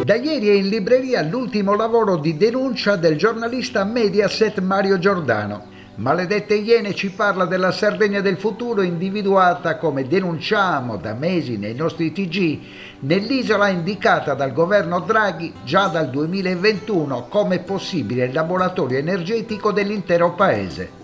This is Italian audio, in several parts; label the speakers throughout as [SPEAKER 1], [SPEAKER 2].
[SPEAKER 1] Da ieri è in libreria l'ultimo lavoro di denuncia del giornalista Mediaset Mario Giordano. Maledette Iene ci parla della Sardegna del futuro individuata, come denunciamo da mesi nei nostri TG, nell'isola indicata dal governo Draghi già dal 2021 come possibile laboratorio energetico dell'intero paese.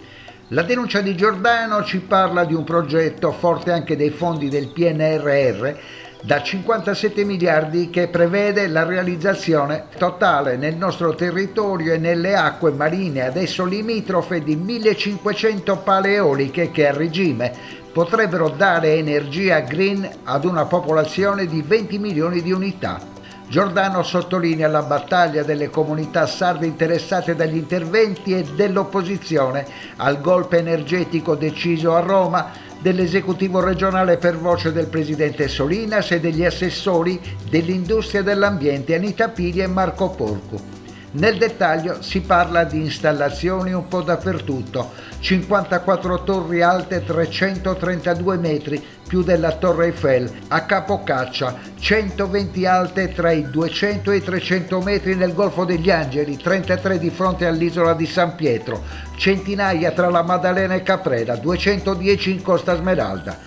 [SPEAKER 1] La denuncia di Giordano ci parla di un progetto forte anche dei fondi del PNRR da 57 miliardi che prevede la realizzazione totale nel nostro territorio e nelle acque marine adesso limitrofe di 1500 pale eoliche che a regime potrebbero dare energia green ad una popolazione di 20 milioni di unità. Giordano sottolinea la battaglia delle comunità sarde interessate dagli interventi e dell'opposizione al golpe energetico deciso a Roma dell'esecutivo regionale per voce del presidente Solinas e degli assessori dell'industria e dell'ambiente Anita Pili e Marco Porcu. Nel dettaglio si parla di installazioni un po' dappertutto, 54 torri alte 332 metri, più della Torre Eiffel, a Capocaccia, 120 alte tra i 200 e i 300 metri nel Golfo degli Angeli, 33 di fronte all'isola di San Pietro, centinaia tra la Maddalena e Caprera, 210 in Costa Smeralda.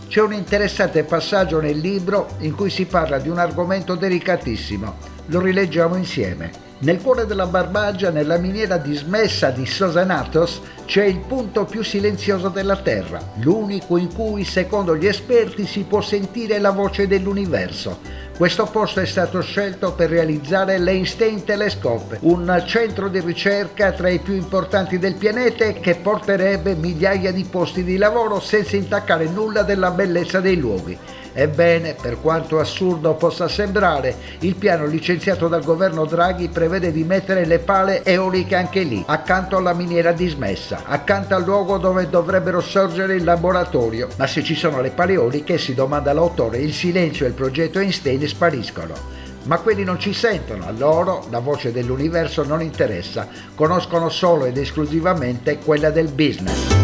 [SPEAKER 1] C'è un interessante passaggio nel libro in cui si parla di un argomento delicatissimo. Lo rileggiamo insieme. Nel cuore della Barbagia, nella miniera dismessa di Sosanatos, c'è il punto più silenzioso della Terra, l'unico in cui, secondo gli esperti, si può sentire la voce dell'universo. Questo posto è stato scelto per realizzare l'Einstein Telescope, un centro di ricerca tra i più importanti del pianeta che porterebbe migliaia di posti di lavoro senza intaccare nulla della bellezza dei luoghi. Ebbene, per quanto assurdo possa sembrare, il piano licenziato dal governo Draghi prevede di mettere le pale eoliche anche lì, accanto alla miniera dismessa, accanto al luogo dove dovrebbero sorgere il laboratorio. Ma se ci sono le pale eoliche, si domanda l'autore, il silenzio e il progetto Einstein spariscono. Ma quelli non ci sentono, a loro la voce dell'universo non interessa, conoscono solo ed esclusivamente quella del business.